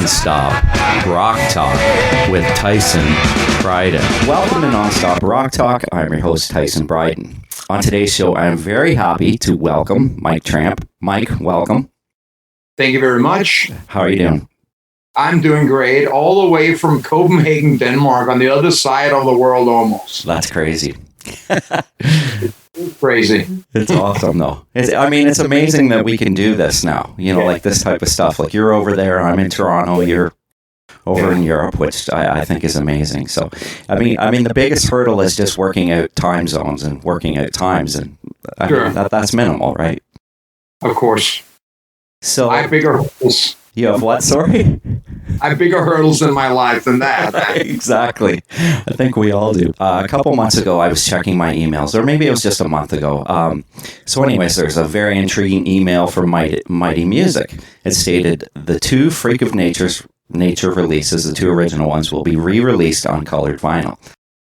Non-Stop Rock Talk with Tyson Bryden. Welcome to Non-Stop Rock Talk. I'm your host, Tyson Bryden. On today's show, I am very happy to welcome Mike Tramp. Mike, welcome. Thank you very much. How are you doing? I'm doing great, all the way from Copenhagen, Denmark, on the other side of the world almost. That's crazy. It's crazy. It's awesome, though. It's amazing that we can do this now, like this type of stuff. Like you're over there, I'm in Toronto, you're over in Europe, which I think is amazing. So, the biggest hurdle is just working out time zones and working out times. And that's minimal, right? Of course. So I have bigger hurdles. You have what? Sorry? I have bigger hurdles in my life than that. Exactly. I think we all do. A couple months ago, I was checking my emails, or maybe it was just a month ago. So anyways, there's a very intriguing email from Mighty Music. It stated, the two Freak of Nature releases, the two original ones, will be re-released on colored vinyl.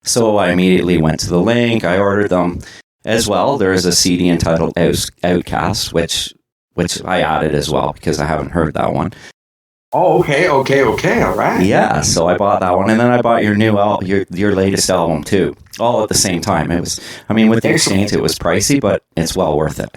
So I immediately went to the link. I ordered them. As well, there is a CD entitled Outcast, which I added as well because I haven't heard that one. Oh, okay, all right. Yeah, so I bought that one, and then I bought your new your latest album too, all at the same time. It was, with the exchange, it was pricey, but it's well worth it.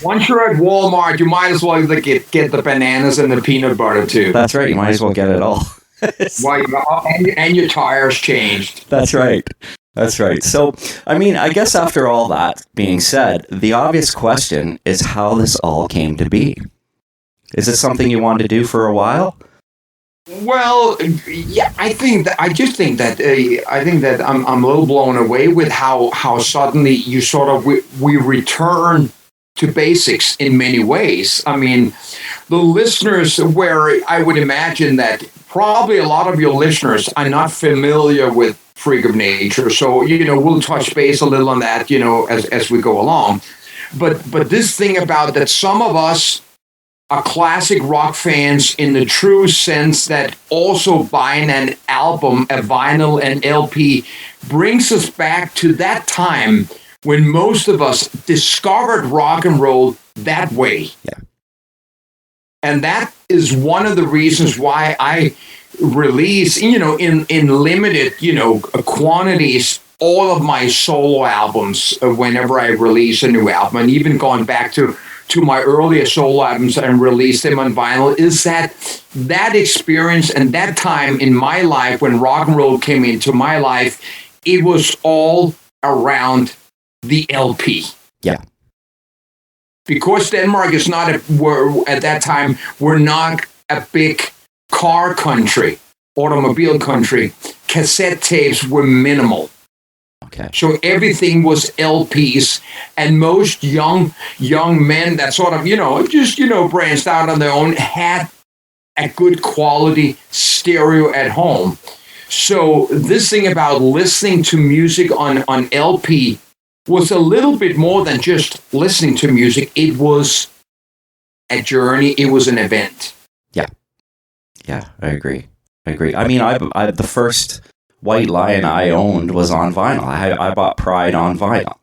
Once you're at Walmart, you might as well get the bananas and the peanut butter too. That's right. You might as well get it all. and your tires changed. That's right. That's right. So, I guess after all that being said, the obvious question is how this all came to be. Is it something you wanted to do for a while? Well, yeah, I think that I'm a little blown away with how suddenly you sort of we return to basics in many ways. The listeners, where I would imagine that probably a lot of your listeners are not familiar with Freak of Nature, so we'll touch base a little on that as we go along. But this thing about that some of us are classic rock fans in the true sense that also buying an album, a vinyl, an LP, brings us back to that time when most of us discovered rock and roll that way. Yeah. And that is one of the reasons why I release, in limited, quantities, all of my solo albums whenever I release a new album, and even going back to my earlier solo albums and release them on vinyl, is that experience and that time in my life when rock and roll came into my life, it was all around the LP. Yeah. Because Denmark is not at that time, we're not a big car country, automobile country. Cassette tapes were minimal. Okay. So everything was LPs, and most young men that sort of, branched out on their own had a good quality stereo at home. So this thing about listening to music on LP was a little bit more than just listening to music. It was a journey. It was an event. Yeah, I agree. I the first White Lion I owned was on vinyl. I bought Pride on vinyl.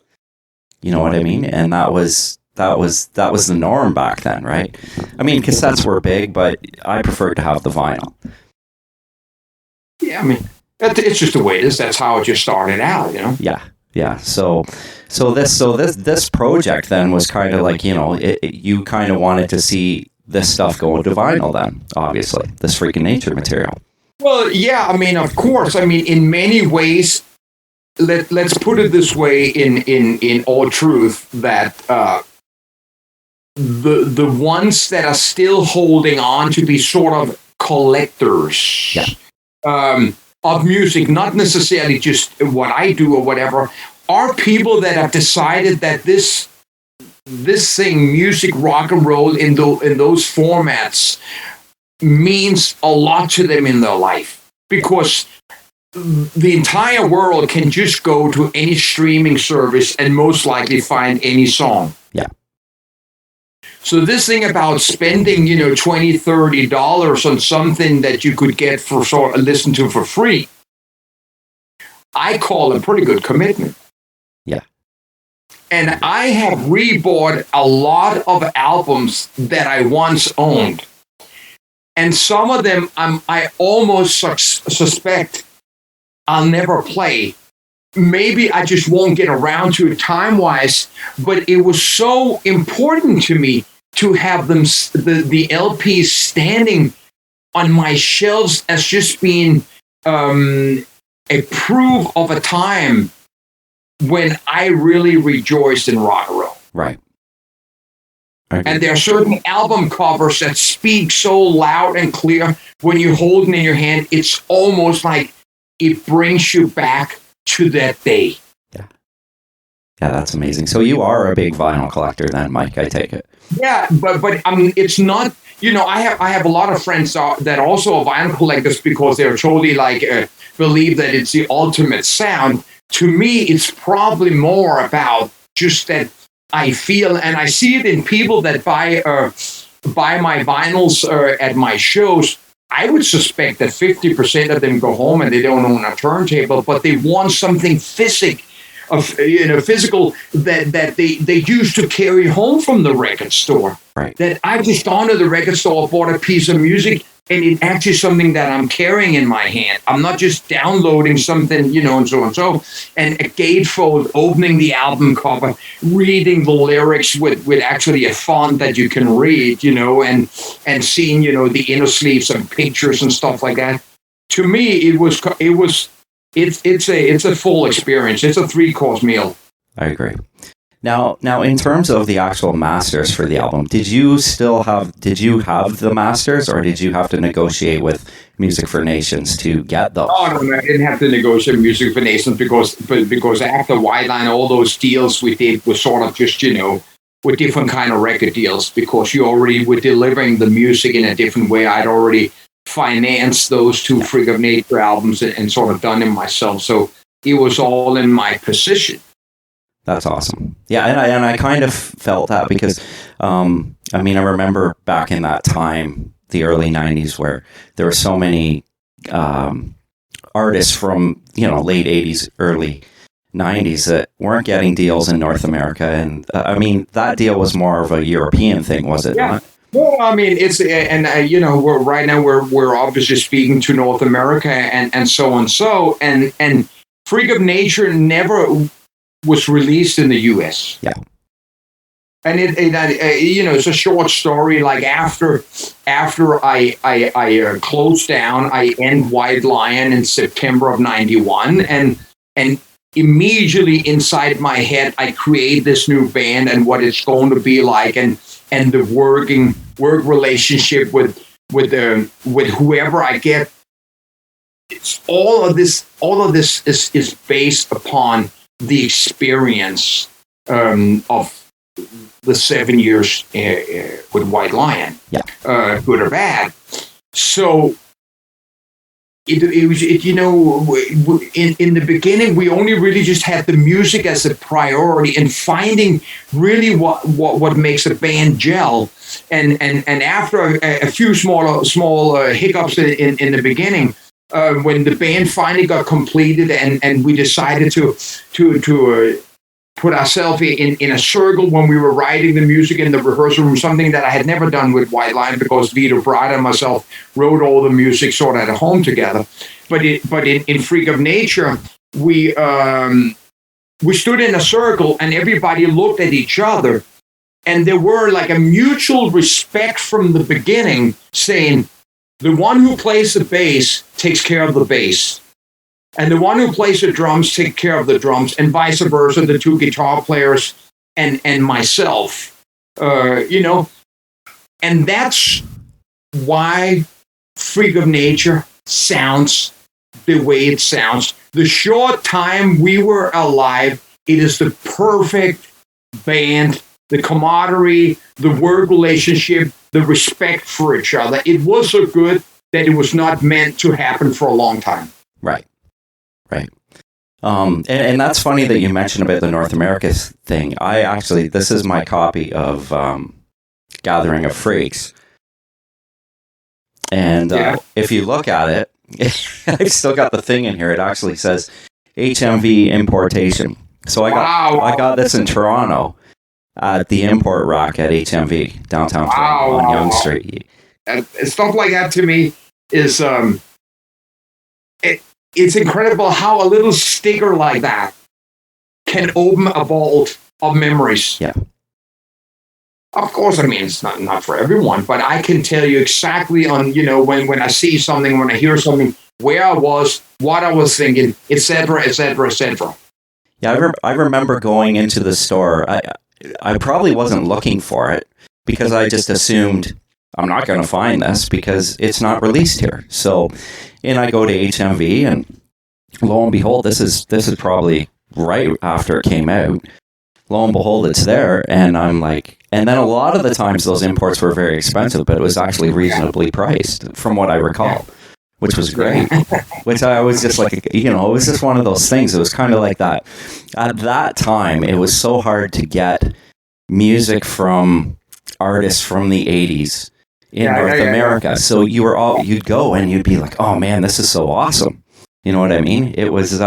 You know what I mean? And that was the norm back then, right? Cassettes were big, but I preferred to have the vinyl. Yeah, it's just the way it is. That's how it just started out, Yeah. So this project then was kind of like, you kind of wanted to see this stuff going to vinyl then, obviously, this Freak of Nature material. Well, yeah, of course. In many ways, let's put it this way in all truth, that the ones that are still holding on to be sort of collectors of music, not necessarily just what I do or whatever, are people that have decided that this thing, music, rock and roll in those formats, means a lot to them in their life, because the entire world can just go to any streaming service and most likely find any song. Yeah. So this thing about spending, $20, $30 on something that you could get listen to for free, I call a pretty good commitment. Yeah. And I have rebought a lot of albums that I once owned. and some of them I almost suspect I'll never play. Maybe I just won't get around to it time-wise, but it was so important to me to have them, the LPs standing on my shelves as just being a proof of a time when I really rejoiced in rock and roll. Right. And there are certain album covers that speak so loud and clear when you hold it in your hand. It's almost like it brings you back to that day. Yeah. Yeah, that's amazing. So you are a big vinyl collector then, Mike, I take it. Yeah, but I mean, it's not, I have a lot of friends that also are vinyl collectors because they're totally believe that it's the ultimate sound. To me, it's probably more about just that I feel, and I see it in people that buy my vinyls at my shows. I would suspect that 50% of them go home and they don't own a turntable, but they want something physical that they used to carry home from the record store. Right. That I just gone to the record store, bought a piece of music, and it's actually something that I'm carrying in my hand. I'm not just downloading something, and so and so. And a gatefold, opening the album cover, reading the lyrics with actually a font that you can read, and seeing, the inner sleeves and pictures and stuff like that. To me, it's a full experience. It's a 3-course meal. I agree. Now, in terms of the actual masters for the album, did you have the masters, or did you have to negotiate with Music for Nations to get those? Oh, no, I didn't have to negotiate Music for Nations because after White Line, all those deals we did were sort of just, with different kind of record deals, because you already were delivering the music in a different way. I'd already financed those 2 Freak of Nature albums and sort of done them myself. So it was all in my position. That's awesome. Yeah, and I kind of felt that because, I remember back in that time, the early 90s, where there were so many artists from, late 80s, early 90s that weren't getting deals in North America. And, that deal was more of a European thing, was it not? Well, it's, and right now we're obviously speaking to North America and so on. And Freak of Nature never was released in the U.S. Yeah, and it's a short story. Like after I closed down, I end White Lion in September of '91, and immediately inside my head, I create this new band and what it's going to be like, and the work relationship with whoever I get. It's all of this is based upon the experience of the 7 years with White Lion, good or bad. So it was in the beginning we only really just had the music as a priority and finding really what makes a band gel. And after a few small hiccups in the beginning. When the band finally got completed and we decided to put ourselves in a circle when we were writing the music in the rehearsal room, something that I had never done with White Line because Vito Bratta and myself wrote all the music sort of at home together. But in Freak of Nature, we stood in a circle and everybody looked at each other, and there were like a mutual respect from the beginning, saying, the one who plays the bass takes care of the bass, and the one who plays the drums takes care of the drums, and vice versa, the 2 guitar players and myself, and that's why Freak of Nature sounds the way it sounds. The short time we were alive, it is the perfect band, the camaraderie, the work relationship, the respect for each other. It was so good that it was not meant to happen for a long time. Right. And that's funny that you mentioned about the North America thing. This is my copy of Gathering of Freaks. And if you look at it, I've still got the thing in here. It actually says HMV importation. So I got this in Toronto at the import rack at HMV, downtown Toronto on Yonge Street. Stuff like that to me is it's incredible how a little sticker like that can open a vault of memories. Yeah. Of course, I mean, it's not for everyone, but I can tell you exactly on, when I see something, when I hear something, where I was, what I was thinking, etc., etc., etc. Yeah, I remember going into the store. I probably wasn't looking for it because I just assumed I'm not going to find this because it's not released here. So, and I go to HMV, and lo and behold, this is probably right after it came out. Lo and behold, it's there, and I'm like, and then a lot of the times those imports were very expensive, but it was actually reasonably priced from what I recall, which was great. Which I was just like, it was just one of those things. It was kind of like that. At that time, it was so hard to get music from artists from the 80s in North America. So you'd go and you'd be like, oh man, this is so awesome. You know what I mean? It was,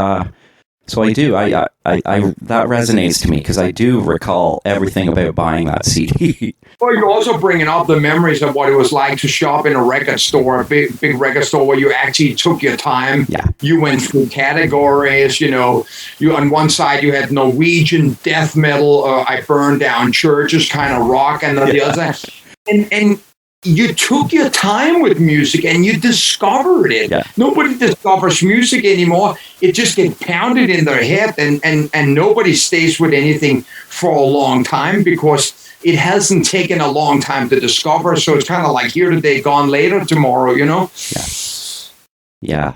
so I do. I that resonates to me because I do recall everything about buying that CD. Well, you're also bringing up the memories of what it was like to shop in a record store, a big record store where you actually took your time. Yeah. You went through categories. You on one side you had Norwegian death metal, I burned down churches kind of rock, and on the other side, and you took your time with music and you discovered it. Yeah. Nobody discovers music anymore. It just gets pounded in their head, and nobody stays with anything for a long time because it hasn't taken a long time to discover. So it's kind of like here today, gone later tomorrow, Yeah. Yeah.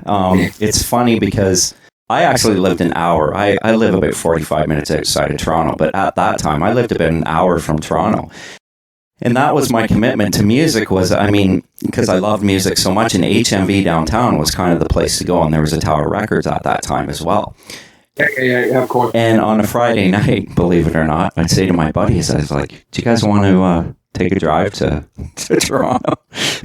It's funny because I actually lived an hour. I live about 45 minutes outside of Toronto, but at that time I lived about an hour from Toronto. And that was my commitment to music because I loved music so much, and HMV downtown was kind of the place to go, and there was a Tower Records at that time as well. Yeah, of course. And on a Friday night, believe it or not, I'd say to my buddies, I was like, do you guys want to take a drive to Toronto,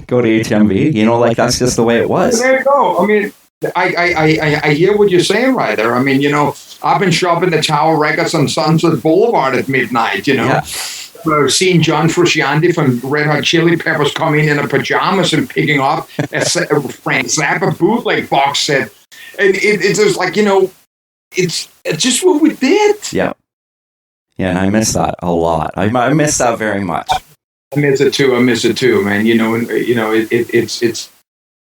go to HMV? That's just the way it was. There you go. I mean, I hear what you're saying right there. I mean, I've been shopping the Tower Records on Sunset Boulevard at midnight, Yeah. Seeing John Frusciante from Red Hot Chili Peppers coming in pajamas and picking up a Frank Zappa bootleg box set. And it's just like, it's just what we did. Yeah. Yeah, and I miss that a lot. I miss that very much. I miss it too, man. It's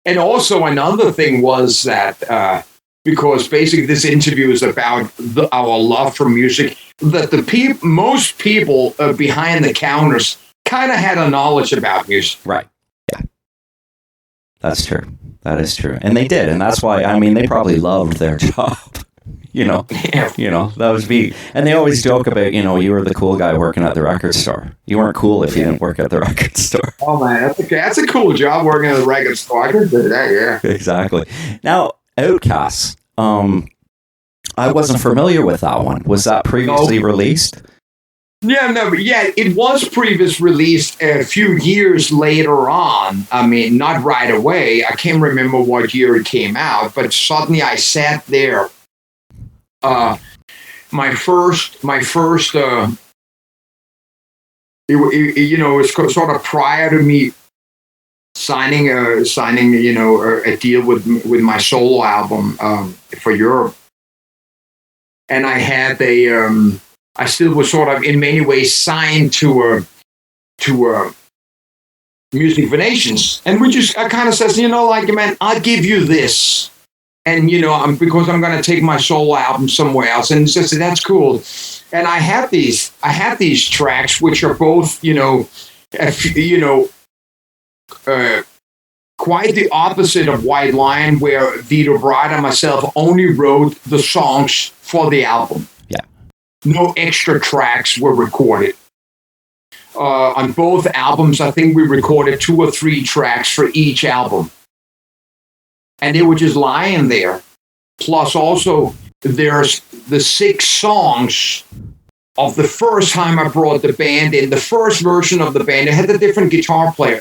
and also another thing was that because basically this interview is about our love for music, that most people behind the counters kind of had a knowledge about music. Right. Yeah. That's true. That is true. And they did. And that's why, they probably loved their job. Yeah. That was me. And they always joke about, you were the cool guy working at the record store. You weren't cool if you didn't work at the record store. Oh, man. That's okay. That's a cool job working at the record store. I could do that, yeah. Exactly. Now, Outcasts. I wasn't familiar with that one. Was that previously released? It was previously released a few years later on. Not right away. I can't remember what year it came out, but suddenly I sat there. My first. It was sort of prior to me signing a deal with my solo album for Europe. And I had I still was sort of in many ways signed to Music Venations. And I kind of says, man, I'll give you this. And, because I'm going to take my solo album somewhere else. And so that's cool. And I had these tracks, which are both, quite the opposite of White Lion, where Vito Bratta and myself only wrote the songs for the album. Yeah. No extra tracks were recorded. On both albums, I think we recorded 2 or 3 tracks for each album. And they were just lying there. Plus also, there's the 6 songs of the first time I brought the band in. The first version of the band, it had a different guitar player,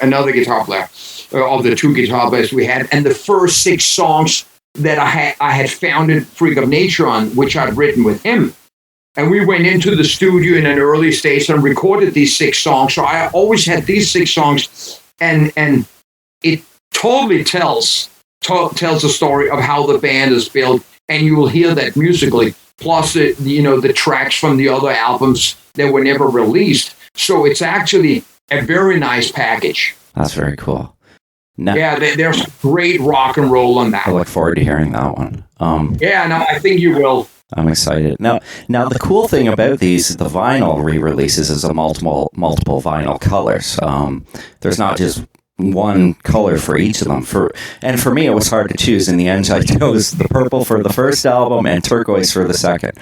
another guitar player of the 2 guitar players we had. And the first 6 songs that I had founded Freak of Nature on, which I'd written with him. And we went into the studio in an early stage and recorded these 6 songs. So I always had these 6 songs, and it totally tells a story of how the band is built, and you will hear that musically. Plus, the tracks from the other albums that were never released. So it's actually a very nice package. That's very cool. Now, yeah, there's great rock and roll on that. I look forward to hearing that one. I think you will. I'm excited. Now the cool thing about the vinyl re-releases is a multiple vinyl colors. There's not just one color for each of them. For me, it was hard to choose. In the end, I chose the purple for the first album and turquoise for the second.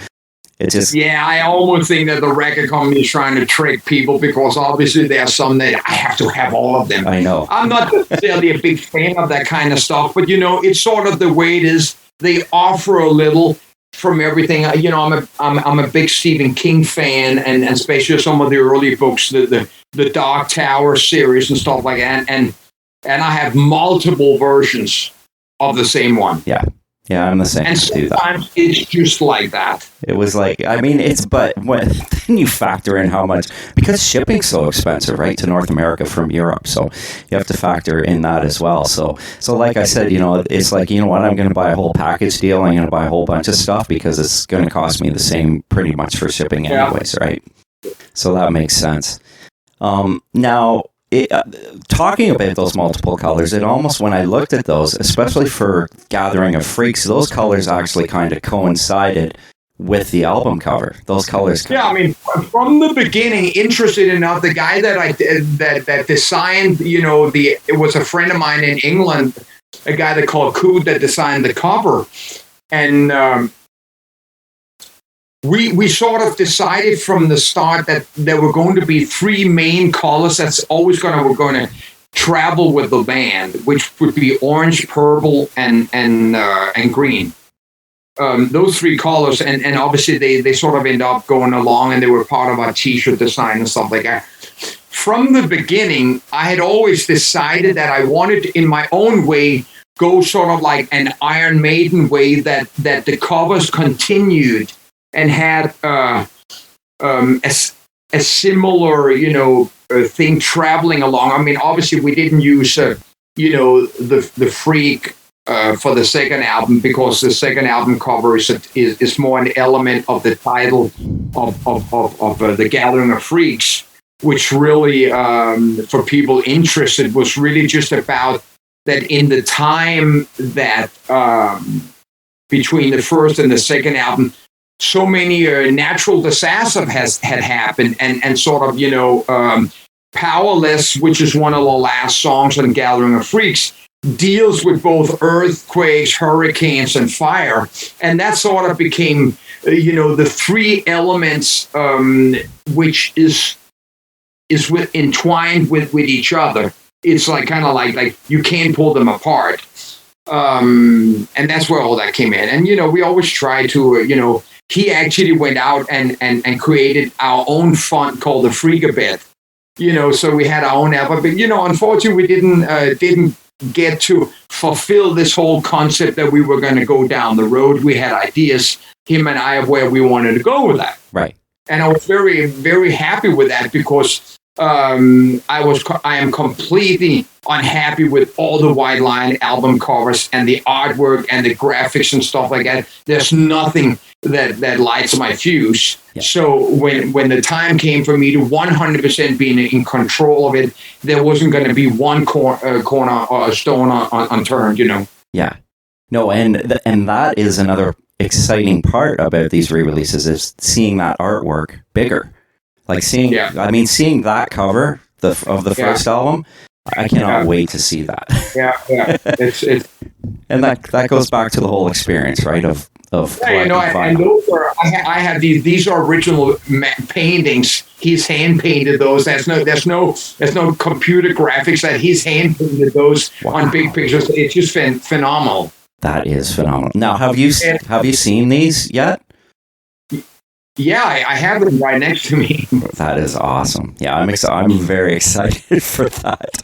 I almost think that the record company is trying to trick people, because obviously there are some that I have to have all of them. I know. I'm not necessarily a big fan of that kind of stuff, but it's sort of the way it is. They offer a little from everything. I'm a big Stephen King fan, and especially some of the early books, the Dark Tower series and stuff like that. And I have multiple versions of the same one. Yeah, I'm the same. And sometimes it's just like that. It was like, but when then you factor in how much, because shipping's so expensive, right, to North America from Europe. So you have to factor in that as well. So like I said, it's like, you know what, I'm going to buy a whole package deal. I'm going to buy a whole bunch of stuff because it's going to cost me the same pretty much for shipping anyways, right? So that makes sense. Now, talking about those multiple colors, it almost, when I looked at those, especially for Gathering of Freaks, those colors actually kind of coincided with the album cover. Those colors. From the beginning, interested enough, the guy that designed, it was a friend of mine in England, a guy that called Coot, that designed the cover, and we sort of decided from the start that there were going to be 3 main colors that's always we're going to travel with the band, which would be orange, purple, and green. Those 3 colors, and obviously they sort of end up going along, and they were part of our T-shirt design and stuff like that. From the beginning, I had always decided that I wanted to, in my own way, go sort of like an Iron Maiden way, that the covers continued and had a similar, thing traveling along. Obviously we didn't use, the Freak for the second album, because the second album cover is more an element of the title of the Gathering of Freaks, which really, for people interested, was really just about that in the time that between the first and the second album, so many natural disasters had happened, and sort of, Powerless, which is one of the last songs on Gathering of Freaks, deals with both earthquakes, hurricanes, and fire. And that sort of became, the 3 elements, which is entwined with each other. It's like kind of like you can't pull them apart. And that's where all that came in. And, we always try to, he actually went out and created our own font called the Freakabit. So we had our own album. But, unfortunately, we didn't get to fulfill this whole concept that we were going to go down the road. We had ideas, him and I, of where we wanted to go with that. Right. And I was very, very happy with that, because I am completely unhappy with all the White Lion album covers and the artwork and the graphics and stuff like that. There's nothing that lights my fuse. Yeah. So when the time came for me to 100% be in control of it, there wasn't going to be one corner or a stone unturned, Yeah. No, and that is another exciting part about these re-releases, is seeing that artwork bigger. Like seeing that cover of the first album, I cannot wait to see that. Yeah. It's and that goes back to the whole experience, right? Of and those are, I have these are original paintings. He's hand painted those. There's no computer graphics. That he's hand painted those on big pictures. It's just phenomenal. That is phenomenal. Now, have you seen these yet? Yeah, I have them right next to me. That is awesome. Yeah, I'm very excited for that.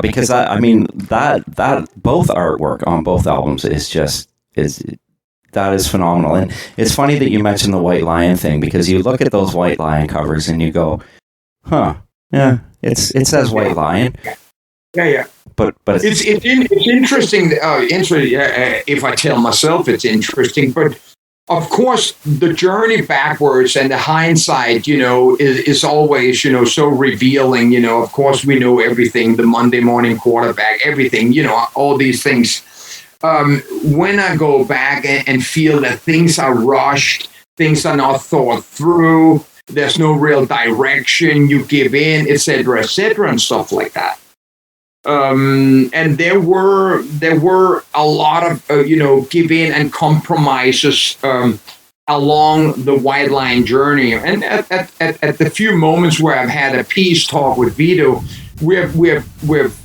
Because that both artwork on both albums is That is phenomenal. And it's funny that you mentioned the White Lion thing, because you look at those White Lion covers and you go, huh, yeah, it says White Lion. Yeah. But it's interesting. If I tell myself it's interesting, but of course the journey backwards and the hindsight, is always, so revealing. Of course we know everything, the Monday morning quarterback, everything, all these things. When I go back and feel that things are rushed, things are not thought through, there's no real direction, you give in, etc., and stuff like that. And there were a lot of give in and compromises along the White Line journey. And at the few moments where I've had a peace talk with Vito, we've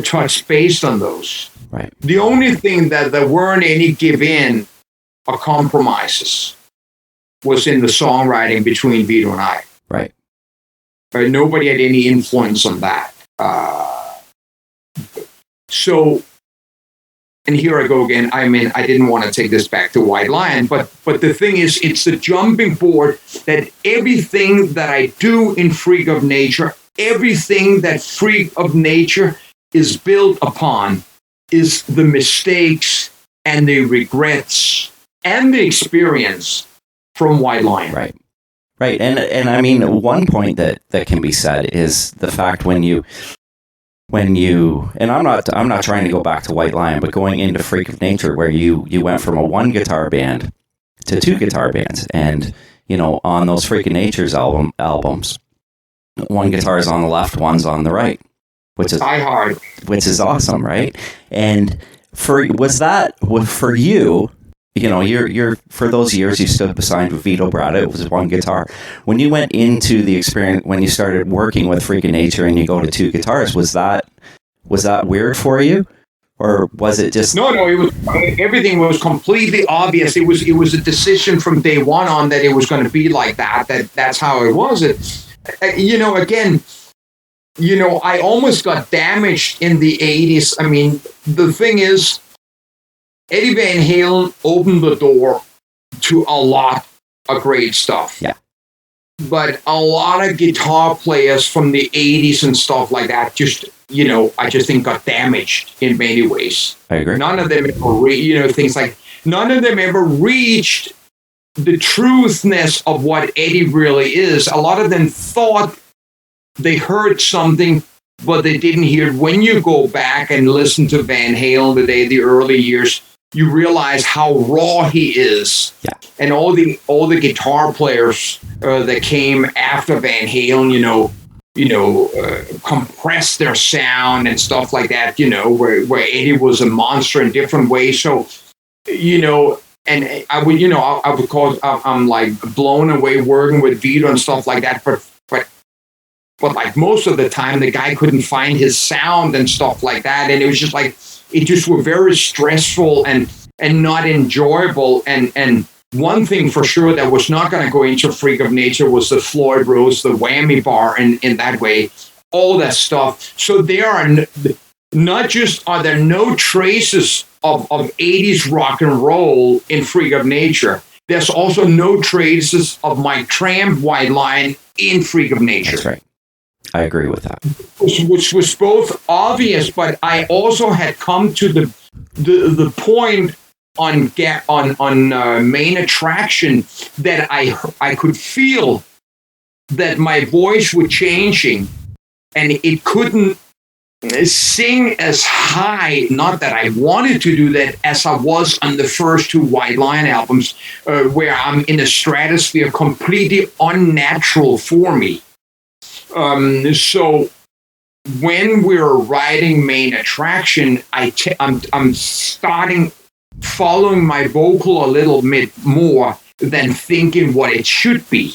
touched base on those. Right. The only thing that there weren't any give in or compromises was in the songwriting between Vito and I. Right. Nobody had any influence on that. So, and here I go again. I mean, I didn't want to take this back to White Lion, but the thing is, it's the jumping board that everything that I do in Freak of Nature, everything that Freak of Nature is built upon, is the mistakes and the regrets and the experience from White Lion. Right. And I mean, one point that can be said is the fact when you, and I'm not trying to go back to White Lion, but going into Freak of Nature, where you went from a one guitar band to two guitar bands, and on those Freak of Nature's albums, one guitar is on the left, one's on the right, which is hard, which is awesome, right? And for you, you're for those years you stood beside Vito Bratta, it was one guitar. When you went into the experience, when you started working with Freak of Nature and you go to two guitars, was that weird for you, or was it just? No, it was. Everything was completely obvious. It was a decision from day one on that it was going to be like that. That's how it was. Again. I almost got damaged in the 80s. I mean, the thing is, Eddie Van Halen opened the door to a lot of great stuff. Yeah. But a lot of guitar players from the 80s and stuff like that just, I just think got damaged in many ways. I agree. None of them ever, things like, none of them ever reached the truthness of what Eddie really is. A lot of them thought they heard something, but they didn't hear it. When you go back and listen to Van Halen today, the early years, you realize how raw he is. Yeah. And all the guitar players that came after Van Halen, compressed their sound and stuff like that, where Eddie was a monster in different ways. So, and I would call it, I'm like blown away working with Vito and stuff like that, but like most of the time, the guy couldn't find his sound and stuff like that. And it was just like, it just were very stressful and not enjoyable. And one thing for sure that was not going to go into Freak of Nature was the Floyd Rose, the whammy bar in that way, all that stuff. So there are are there no traces of 80s rock and roll in Freak of Nature. There's also no traces of Mike Tramp, White Lion in Freak of Nature. That's right. I agree with that. Which was both obvious, but I also had come to the point on Main Attraction that I could feel that my voice was changing, and it couldn't sing as high. Not that I wanted to do that, as I was on the first two White Lion albums, where I'm in a stratosphere completely unnatural for me. So when we're writing Main Attraction, I'm starting following my vocal a little bit more than thinking what it should be.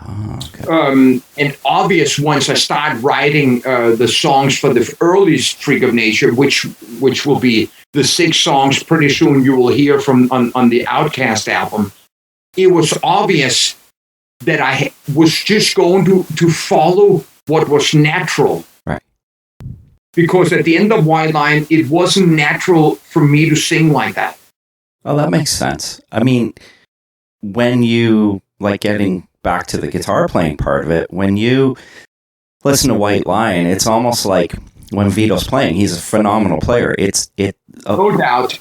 Oh, okay. And obvious once I start writing the songs for the earliest Freak of Nature, which will be the 6 songs pretty soon you will hear from on the Outcast album, it was obvious that I was just going to follow what was natural. Right. Because at the end of White Line, it wasn't natural for me to sing like that. Oh, that makes sense. I mean, when you, like, getting back to the guitar playing part of it, when you listen to White Lion, it's almost like when Vito's playing, he's a phenomenal player.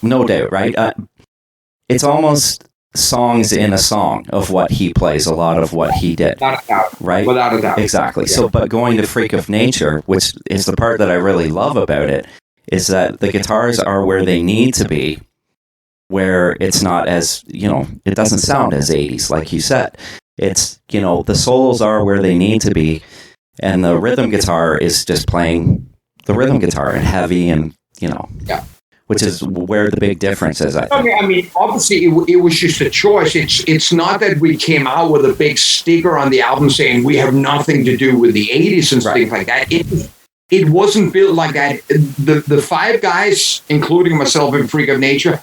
No doubt, right? It's almost songs in a song of what he plays, a lot of what he did. Without a doubt. Right? Without a doubt. Exactly. Yeah. So, but going to Freak of Nature, which is the part that I really love about it, is that the guitars are where they need to be, where it's not as, it doesn't sound as 80s, like you said. It's, the solos are where they need to be, and the rhythm guitar is just playing the rhythm guitar and heavy and, yeah. Which is where the big difference is, I think. Okay, I mean, obviously, it was just a choice. It's not that we came out with a big sticker on the album saying we have nothing to do with the 80s and things like that. It wasn't built like that. The five guys, including myself and Freak of Nature,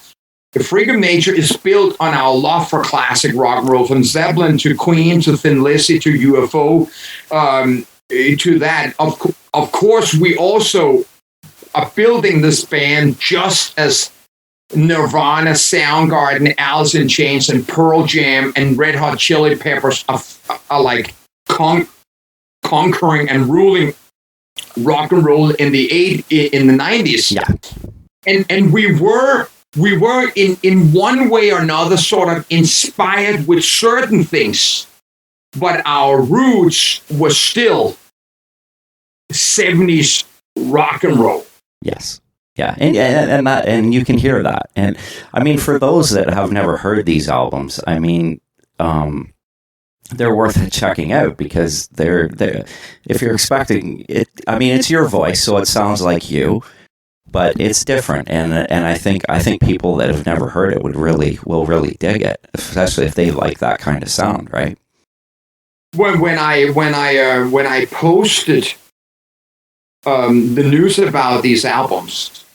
the Freak of Nature is built on our love for classic rock and roll, from Zeppelin to Queen to Thin Lizzy to UFO, to that. Of course, we also are building this band just as Nirvana, Soundgarden, Alice in Chains, and Pearl Jam and Red Hot Chili Peppers are like conquering and ruling rock and roll in the 90s. Yeah, and we were in one way or another sort of inspired with certain things, but our roots were still 70s rock and roll. Yes. Yeah. And you can hear that. And I mean, for those that have never heard these albums, I mean, they're worth checking out, because they're if you're expecting it, I mean, it's your voice, so it sounds like you, but it's different. And I think people that have never heard it will really dig it, especially if they like that kind of sound, right? When I posted the news about these albums,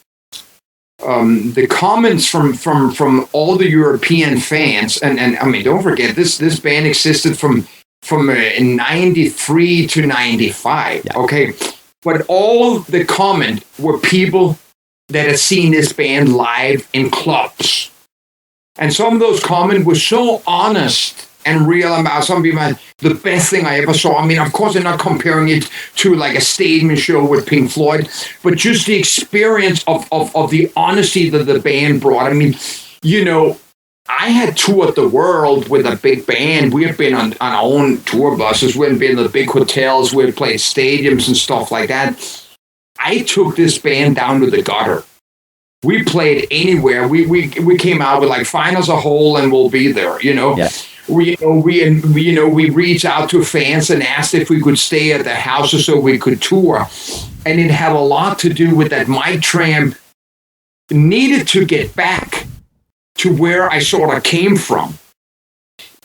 the comments from all the European fans, and I mean, don't forget, this band existed from 93 to 95. Yeah. Okay, but all the comment were people that had seen this band live in clubs, and some of those comments were so honest and real about some people. The best thing I ever saw. I mean, of course, they're not comparing it to like a stadium show with Pink Floyd, but just the experience of the honesty that the band brought. I mean, I had toured the world with a big band. We had been on our own tour buses. We had been in the big hotels. We had played stadiums and stuff like that. I took this band down to the gutter. We played anywhere. We came out with like, find us a hole and we'll be there. Yeah. We reached out to fans and asked if we could stay at their houses so we could tour. And it had a lot to do with that Mike Tramp needed to get back to where I sort of came from.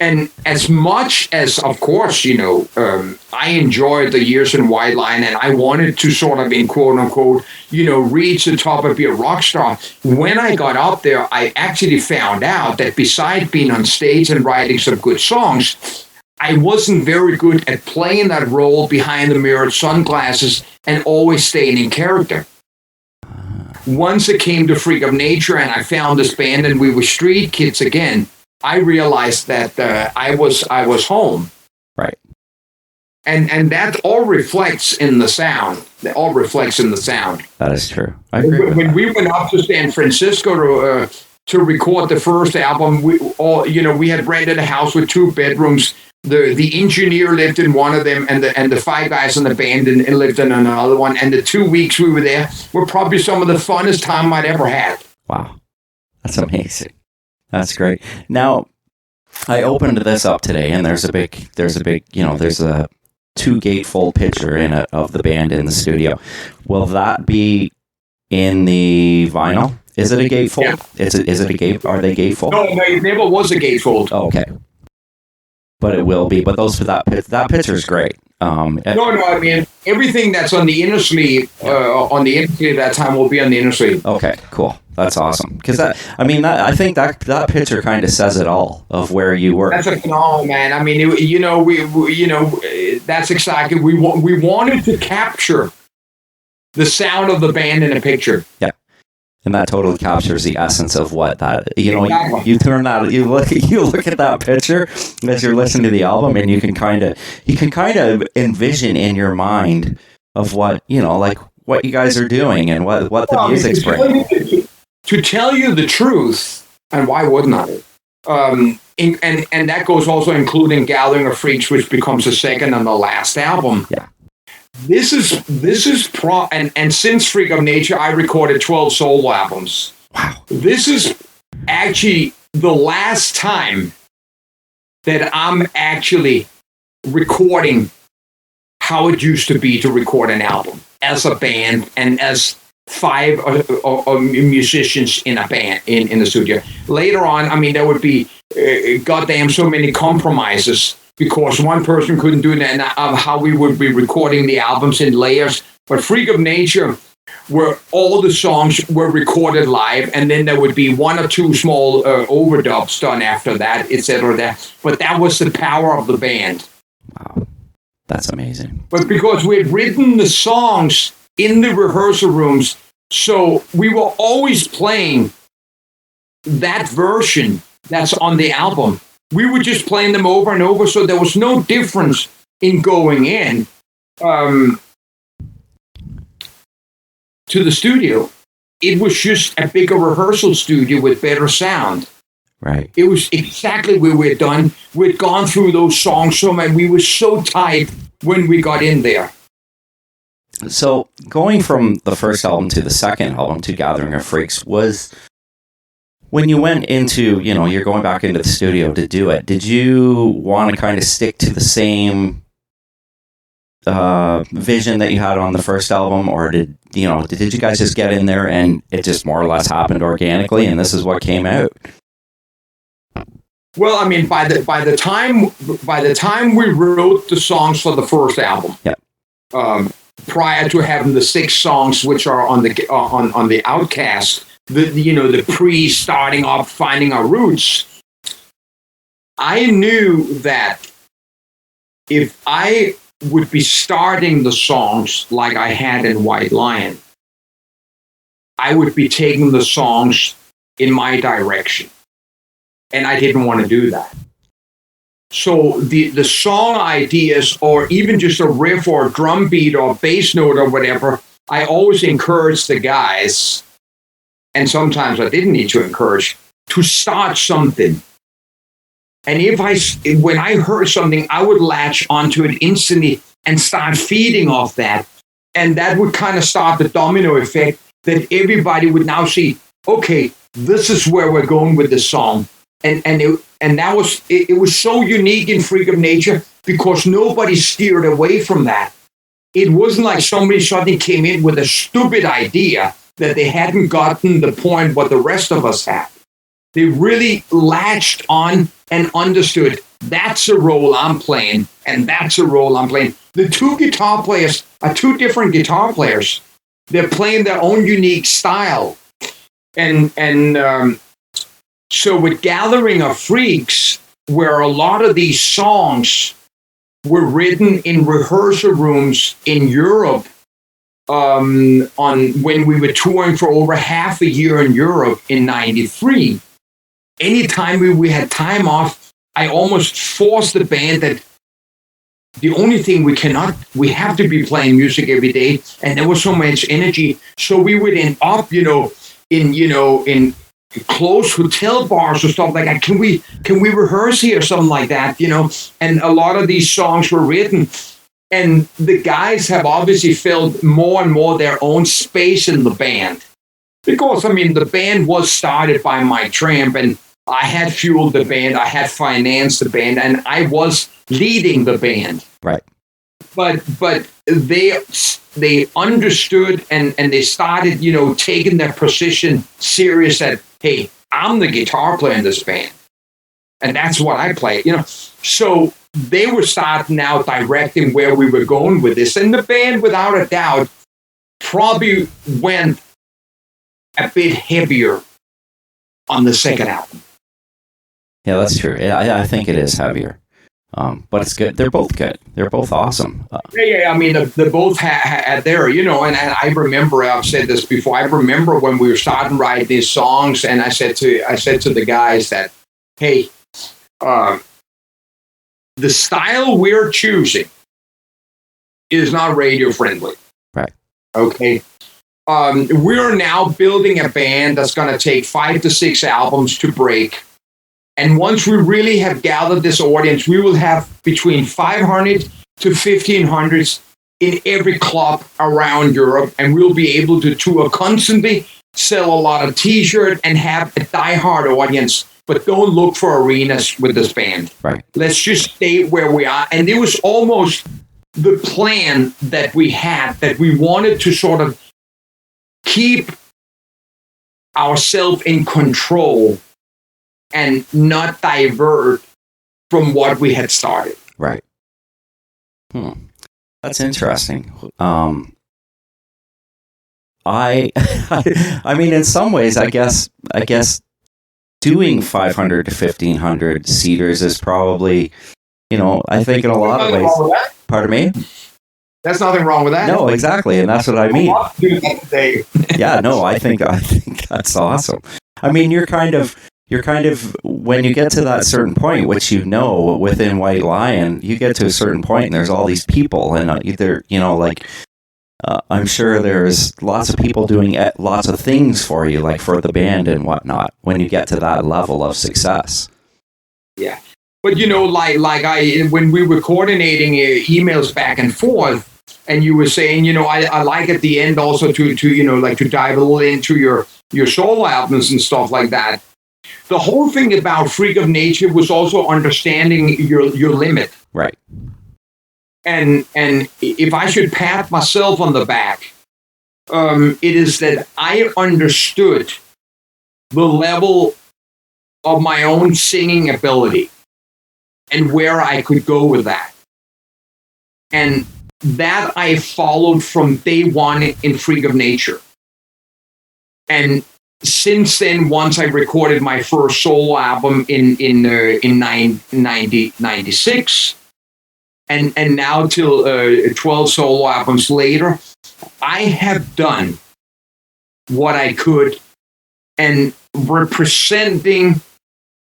And as much as, of course, I enjoyed the years in White Lion, and I wanted to sort of, in quote unquote, reach the top and be a rock star. When I got up there, I actually found out that besides being on stage and writing some good songs, I wasn't very good at playing that role behind the mirrored sunglasses and always staying in character. Once it came to Freak of Nature and I found this band and we were street kids again, I realized that I was home. Right. And that all reflects in the sound. That all reflects in the sound. That is true. I agree with when that. we went up to San Francisco to record the first album, we had rented a house with 2 bedrooms. The engineer lived in one of them, and the 5 guys in the band and lived in another one. And the 2 weeks we were there were probably some of the funnest time I'd ever had. Wow, that's amazing. That's great. Now, I opened this up today, and there's a 2-gatefold picture in it of the band in the studio. Will that be in the vinyl? Is it a gatefold? Yeah. Is it a gate? Are they gatefold? No, it never was a gatefold. Oh, okay. But it will be. But that picture is great. No. I mean, everything that's on the inner sleeve, on the inner sleeve that time will be on the inner sleeve. Okay, cool. That's awesome. Because I think that picture kind of says it all of where you were. That's a phenomenal, man. I mean, that's exactly we wanted to capture the sound of the band in a picture. Yeah. And that totally captures the essence of what that, Exactly. you turn that, you look at that picture as you're listening to the album, and you can kind of envision in your mind of what, like what you guys are doing and what the music's bringing. To tell you the truth, and why wouldn't I? And that goes also including Gathering of Freaks, which becomes the second and the last album. Yeah. This is and since Freak of Nature, I recorded 12 solo albums. Wow. This is actually the last time that I'm actually recording how it used to be to record an album as a band and as 5 musicians in a band in the studio. Later on, I mean, there would be goddamn so many compromises because one person couldn't do that, and how we would be recording the albums in layers. But Freak of Nature, where all the songs were recorded live, and then there would be 1 or 2 small overdubs done after that, etc. But that was the power of the band. Wow, that's amazing. But because we had written the songs in the rehearsal rooms, so we were always playing that version that's on the album. We were just playing them over and over, so there was no difference in going in to the studio. It was just a bigger rehearsal studio with better sound. Right. It was exactly where we'd done. We'd gone through those songs so much. We were so tight when we got in there. So going from the first album to the second album, to Gathering of Freaks, was when you went into, you're going back into the studio to do it, did you want to kind of stick to the same vision that you had on the first album, or did you guys just get in there and it just more or less happened organically and this is what came out? Well, I mean, by the time we wrote the songs for the first album, prior to having the 6 songs which are on the Outcast, the pre-starting up, finding our roots, I knew that if I would be starting the songs like I had in White Lion, I would be taking the songs in my direction. And I didn't want to do that. So the song ideas, or even just a riff or a drum beat or a bass note or whatever, I always encouraged the guys, and sometimes I didn't need to encourage, to start something. And when I heard something, I would latch onto it instantly and start feeding off that. And that would kind of start the domino effect that everybody would now see, okay, this is where we're going with the song. And that was it was so unique in Freak of Nature because nobody steered away from that. It wasn't like somebody suddenly came in with a stupid idea that they hadn't gotten the point what the rest of us had. They really latched on and understood that's a role I'm playing and that's a role I'm playing. The 2 guitar players are 2 different guitar players. They're playing their own unique style. So with Gathering of Freaks, where a lot of these songs were written in rehearsal rooms in Europe, when we were touring for over half a year in Europe in '93, anytime we had time off, I almost forced the band that the only thing we have to be playing music every day, and there was so much energy, so we would end up, in close hotel bars or stuff like that. Can we rehearse here or something like that, And a lot of these songs were written, and the guys have obviously filled more and more their own space in the band. Because, I mean, the band was started by Mike Tramp, and I had fueled the band, I had financed the band, and I was leading the band. Right. But they understood and they started, taking their position serious that, hey, I'm the guitar player in this band. And that's what I play, So they were starting now directing where we were going with this. And the band, without a doubt, probably went a bit heavier on the second album. Yeah, that's true. I think it is heavier. But it's good. They're both good. They're both awesome. Yeah. I mean, they both had their, and I remember, I've said this before. I remember when we were starting writing these songs, and I said to the guys that, hey, the style we're choosing is not radio friendly. Right. Okay. We're now building a band that's going to take 5 to 6 albums to break. And once we really have gathered this audience, we will have between 500 to 1,500 in every club around Europe. And we'll be able to tour constantly, sell a lot of T-shirts, and have a diehard audience. But don't look for arenas with this band. Right. Let's just stay where we are. And it was almost the plan that we had, that we wanted to sort of keep ourselves in control and not divert from what we had started. Right. That's interesting. I mean, in some ways, I guess doing 500 to 1,500 seaters is probably, I think in a lot of ways. Pardon me? There's nothing wrong with that. No, exactly, and that's what I mean. Yeah, no, I think that's awesome. I mean, you're kind of when you get to that certain point, which within White Lion, you get to a certain point, and there's all these people, and I'm sure there's lots of people doing lots of things for you, like for the band and whatnot, when you get to that level of success. Yeah. But, when we were coordinating emails back and forth, and you were saying, I like at the end also to dive a little into your solo albums and stuff like that. The whole thing about Freak of Nature was also understanding your limit. Right. And if I should pat myself on the back, it is that I understood the level of my own singing ability and where I could go with that. And that I followed from day one in Freak of Nature. And since then, once I recorded my first solo album in 1996, and now till 12 solo albums later, I have done what I could, and representing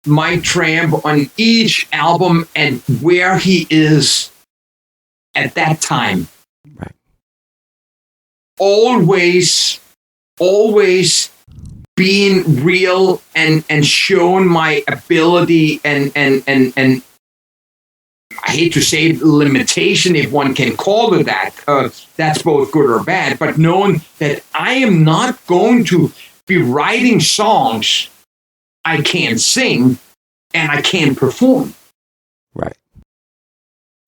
Mike Tramp on each album and where he is at that time. Right. Always being real and showing my ability and I hate to say limitation, if one can call it that. That's both good or bad, but knowing that I am not going to be writing songs I can't sing and I can't perform. Right.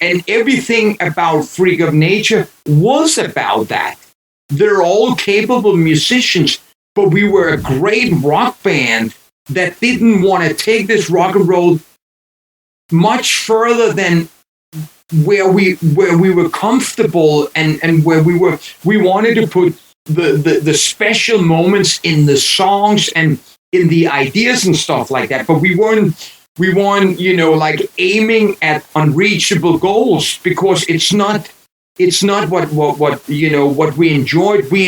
And everything about Freak of Nature was about that. They're all capable musicians, but we were a great rock band that didn't want to take this rock and roll much further than where we were comfortable and where we wanted to put the special moments in the songs and in the ideas and stuff like that. But we weren't aiming at unreachable goals, because it's not what we enjoyed. We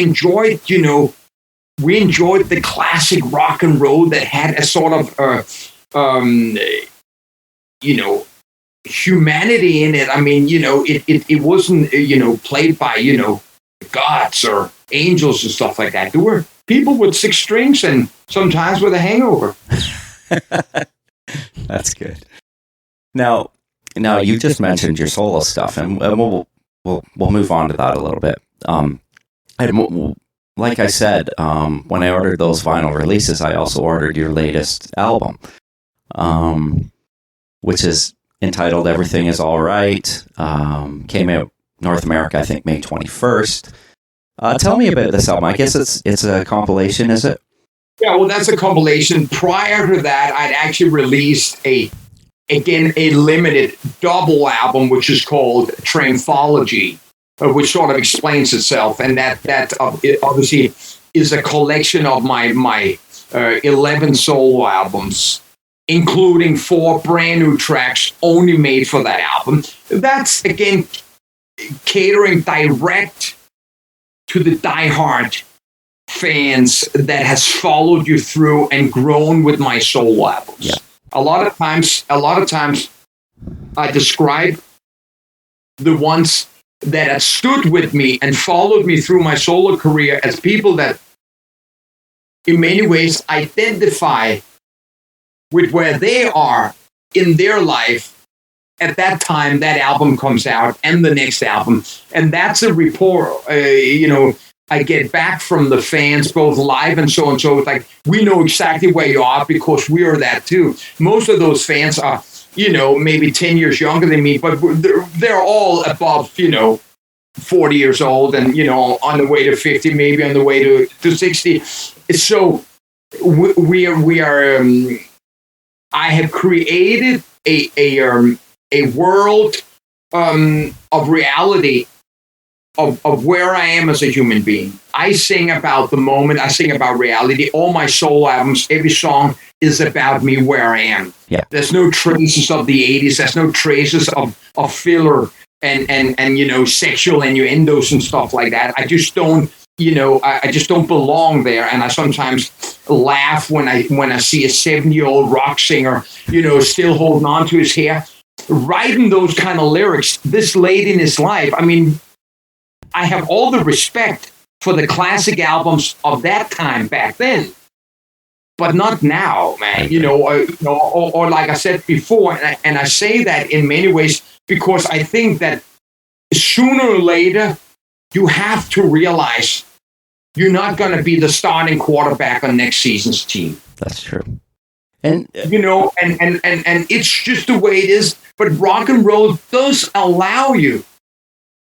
enjoyed the classic rock and roll that had a sort of humanity in it. I mean, it wasn't played by gods or angels and stuff like that. There were people with 6 strings and sometimes with a hangover. That's good. Now you just mentioned your solo stuff, and we'll move on to that a little bit. Like I said, when I ordered those vinyl releases, I also ordered your latest album, which is entitled "Everything Is All Right." Came out North America, I think, May 21st. Tell me about this album. I guess it's a compilation, is it? Yeah, well, that's a compilation. Prior to that, I'd actually released a limited double album, which is called Tramphology, which sort of explains itself. And that it obviously is a collection of my 11 solo albums. including 4 brand new tracks only made for that album. That's, again, catering direct to the diehard fans that has followed you through and grown with my solo albums. Yeah. A lot of times I describe the ones that have stood with me and followed me through my solo career as people that in many ways identify with where they are in their life at that time that album comes out and the next album. And that's a report, I get back from the fans, both live and so. It's like, we know exactly where you are because we are that too. Most of those fans are, maybe 10 years younger than me, but they're all above, 40 years old and, on the way to 50, maybe on the way to 60. So we are I have created a world of reality of where I am as a human being. I sing about the moment. I sing about reality. All my solo albums, every song is about me where I am. Yeah. There's no traces of the 80s. There's no traces of filler and sexual innuendos and stuff like that. I just don't, I just don't belong there. And I sometimes laugh when I see a 70-year-old rock singer, still holding on to his hair, writing those kind of lyrics this late in his life. I mean, I have all the respect for the classic albums of that time back then, but not now, man. Or like I said before, and I say that in many ways because I think that sooner or later you have to realize you're not going to be the starting quarterback on next season's team. That's true. And and it's just the way it is. But rock and roll does allow you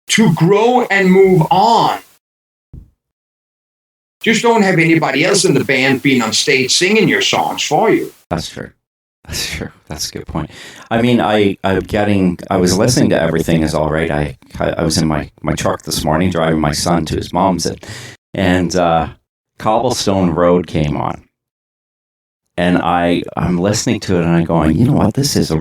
to grow and move on. Just don't have anybody else in the band being on stage singing your songs for you. That's true. That's true. That's a good point. I mean, I was listening to Everything Is All Right. I was in my truck this morning driving my son to his mom's, and Cobblestone Road came on. And I'm listening to it and I'm going, you know what? This is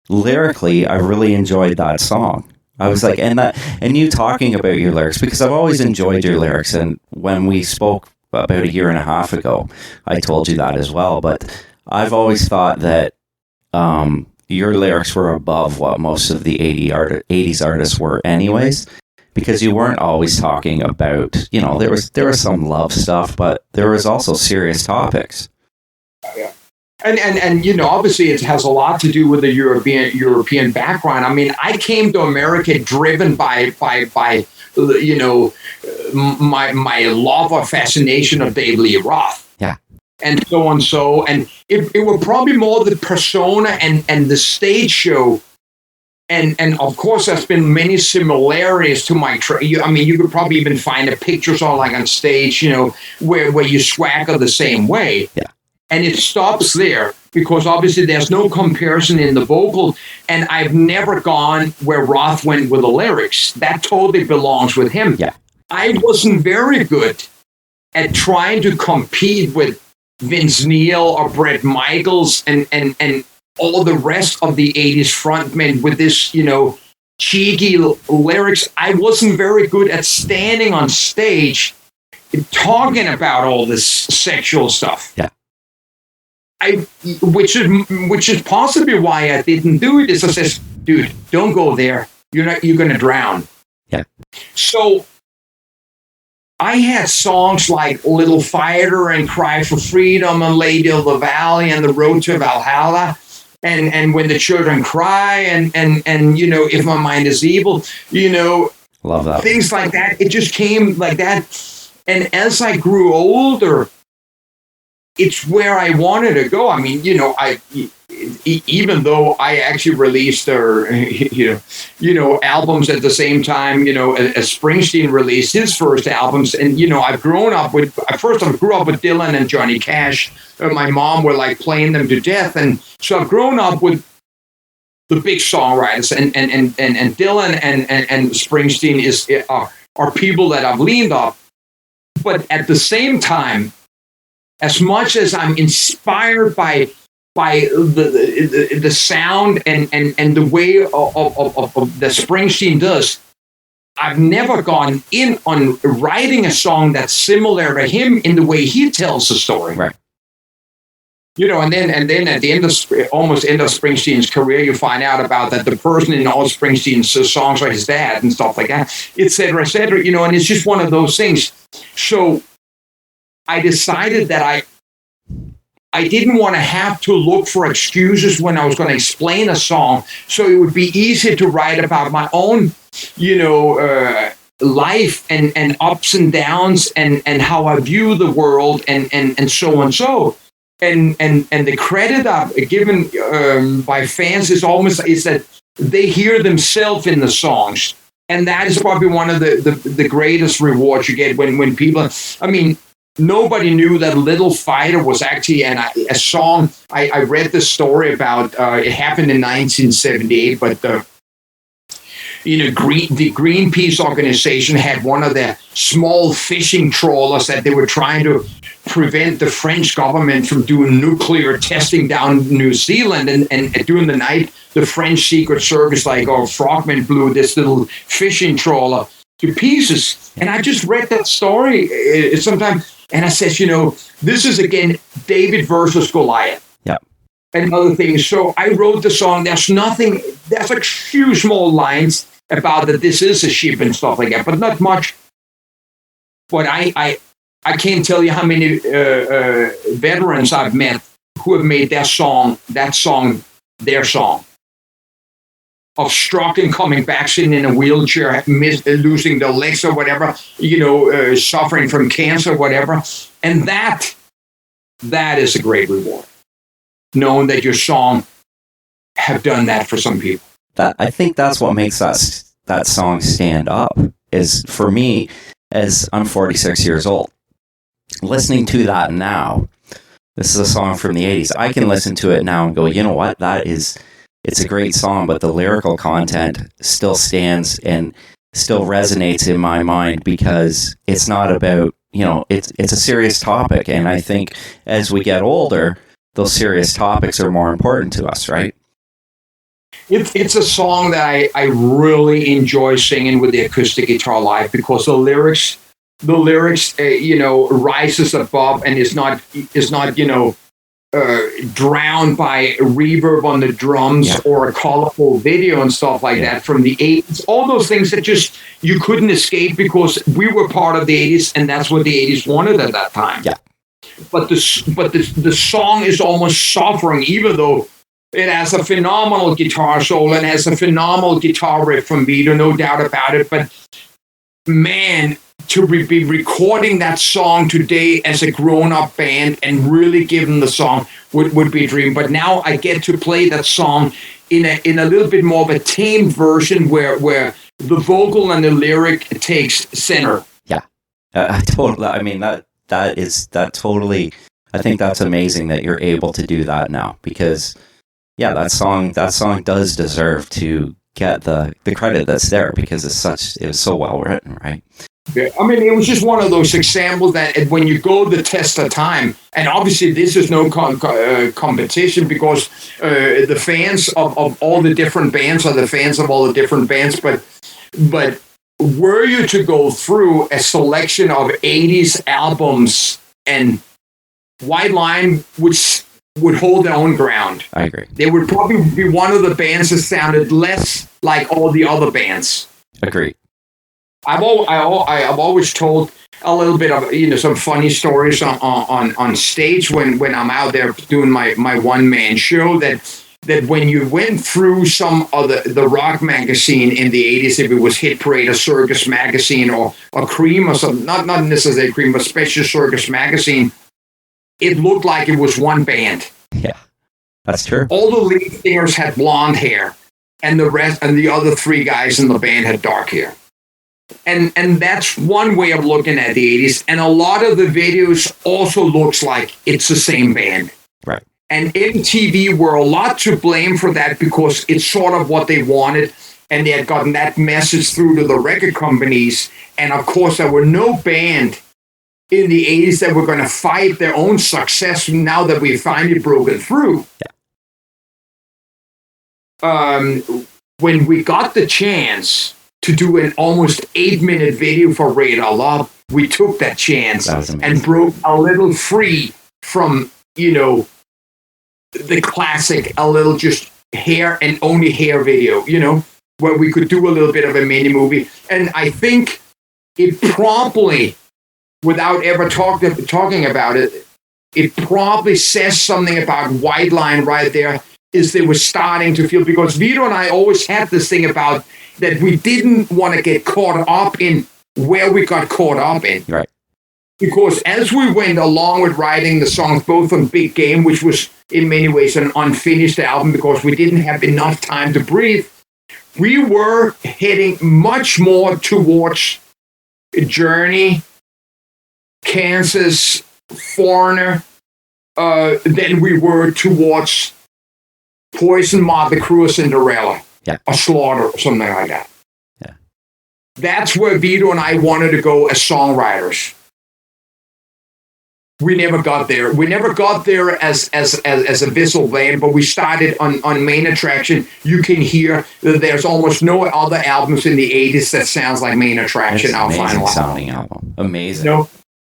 lyrically, I really enjoyed that song. I was like, and you talking about your lyrics, because I've always enjoyed your lyrics. And when we spoke about a year and a half ago, I told you that as well. But I've always thought that your lyrics were above what most of the 80s artists were anyways, because you weren't always talking about, there was some love stuff, but there was also serious topics. Yeah. And obviously it has a lot to do with the European background. I mean, I came to America driven by my love or fascination of David Lee Roth. Yeah. And so on. And it were probably more the persona and the stage show. And of course, there's been many similarities to my. You could probably even find a picture sort of like on stage, where you swagger the same way. Yeah. And it stops there because obviously there's no comparison in the vocal. And I've never gone where Roth went with the lyrics. That totally belongs with him. Yeah. I wasn't very good at trying to compete with Vince Neil or Bret Michaels and all the rest of the 80s frontmen with this, cheeky lyrics. I wasn't very good at standing on stage and talking about all this sexual stuff. Yeah. Which is possibly why I didn't do it. Is I says, dude, don't go there. You're going to drown. Yeah. So I had songs like Little Fighter and Cry for Freedom and Lady of the Valley and The Road to Valhalla and When the Children Cry and If My Mind Is Evil, love that. Things like that. It just came like that. And as I grew older, it's where I wanted to go. I mean, even though I actually released albums at the same time, as Springsteen released his first albums. And, I've grown up with, I grew up with Dylan and Johnny Cash. My mom were like playing them to death. And so I've grown up with the big songwriters and Dylan and Springsteen are people that I've leaned on. But at the same time, as much as I'm inspired by by the sound and the way of the Springsteen does. I've never gone in on writing a song that's similar to him in the way he tells the story. Right. You know, and then at the end of Springsteen's career, you find out about that the person in all Springsteen's songs are his dad and stuff like that, et cetera, you know, and it's just one of those things. So I decided that I didn't want to have to look for excuses when I was going to explain a song, so it would be easy to write about my own, you know, life and ups and downs and how I view the world and so on. So. And the credit I've given by fans is that they hear themselves in the songs, and that is probably one of the greatest rewards you get when people. I mean, nobody knew that "Little Fighter" was actually a song. I read the story about it happened in 1978, but the Greenpeace organization had one of their small fishing trawlers that they were trying to prevent the French government from doing nuclear testing down New Zealand. And during the night, the French Secret Service, frogmen, blew this little fishing trawler to pieces. And I just read that story sometime, and I said, you know, this is, again, David versus Goliath. Yeah. And other things. So I wrote the song. There's a few small lines about that this is a ship and stuff like that, but not much. But I can't tell you how many veterans I've met who have made that song their song. Of struggling, coming back, sitting in a wheelchair, losing their legs or whatever, you know, suffering from cancer, whatever. And that is a great reward. Knowing that your song have done that for some people. I think that's what makes that song stand up, is for me, as I'm 46 years old, listening to that now. This is a song from the 80s. I can listen to it now and go, you know what? It's a great song, but the lyrical content still stands and still resonates in my mind, because it's not about, you know, it's a serious topic. And I think as we get older, those serious topics are more important to us, right? It's a song that I really enjoy singing with the acoustic guitar live, because the lyrics, you know, rises above and is not, you know, drowned by reverb on the drums or a colorful video and stuff like that from the 80s. All those things that just you couldn't escape, because we were part of the 80s, and that's what the 80s wanted at that time. Yeah. But the song is almost suffering, even though it has a phenomenal guitar solo and has a phenomenal guitar riff from Vito, no doubt about it. But man, to be recording that song today as a grown-up band and really giving the song would be a dream. But now I get to play that song in a little bit more of a tamed version where the vocal and the lyric takes center. Yeah, totally. I mean, totally. I think that's amazing that you're able to do that now, because that song does deserve to get the credit that's there, because it was so well written, right? Yeah, I mean, it was just one of those examples that when you go the test of time, and obviously this is no competition, because the fans of all the different bands are the fans of all the different bands, but were you to go through a selection of 80s albums, and White Line would hold their own ground. I agree. They would probably be one of the bands that sounded less like all the other bands. Agreed. I've always told a little bit of, you know, some funny stories on stage when I'm out there doing my one-man show, that when you went through some of the rock magazine in the 80s, if it was Hit Parade or Circus Magazine or Cream or something, not necessarily Cream, but Special Circus Magazine, it looked like it was one band. Yeah, that's true. All the lead singers had blonde hair, and the other three guys in the band had dark hair. And that's one way of looking at the 80s. And a lot of the videos also looks like it's the same band. Right. And MTV were a lot to blame for that, because it's sort of what they wanted, and they had gotten that message through to the record companies. And of course, there were no band in the 80s that were going to fight their own success now that we've finally broken through. When we got the chance to do an almost 8-minute video for Radar Love, we took that chance and broke a little free from, the classic, a little just hair and only hair video, where we could do a little bit of a mini movie. And I think it promptly, without ever talking about it, it probably says something about White Line right there, is they were starting to feel, because Vito and I always had this thing about that we didn't want to get caught up in where we got caught up in. Right. Because as we went along with writing the songs, both on Big Game, which was in many ways an unfinished album because we didn't have enough time to breathe, we were heading much more towards Journey, Kansas, Foreigner, than we were towards Poison, Motley Crue, or Cinderella, or Slaughter, or something like that. Yeah. That's where Vito and I wanted to go as songwriters. We never got there. We never got there as a Vissel band, but we started on Main Attraction. You can hear that there's almost no other albums in the 80s that sounds like Main Attraction. It's our amazing final sounding album. Amazing. No.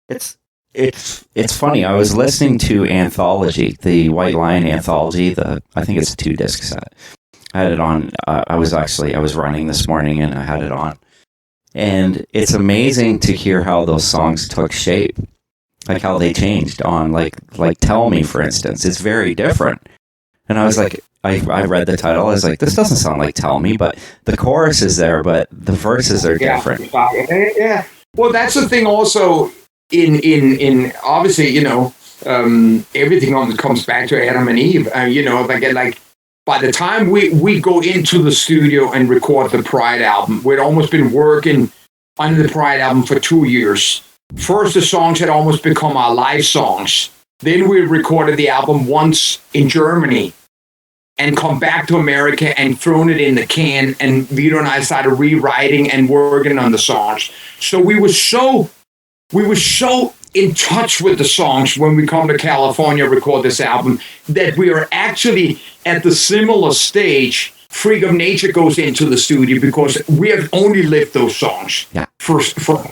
It's funny. I was listening to Anthology, the White Lion Anthology. I think it's a 2-disc set. I had it on. I was running this morning and I had it on, and it's amazing to hear how those songs took shape, like how they changed on like Tell Me, for instance. It's very different, and I was like, I read the title. I was like, this doesn't sound like Tell Me, but the chorus is there, but the verses are different. Yeah. Well, that's the thing also. In obviously, everything comes back to Adam and Eve. Like by the time we go into the studio and record the Pride album, we'd almost been working on the Pride album for 2 years. First, the songs had almost become our live songs. Then we recorded the album once in Germany and come back to America and thrown it in the can. And Vito and I started rewriting and working on the songs. So we were so in touch with the songs when we come to California, record this album, that we are actually at the similar stage. Freak of Nature goes into the studio because we have only lived those songs for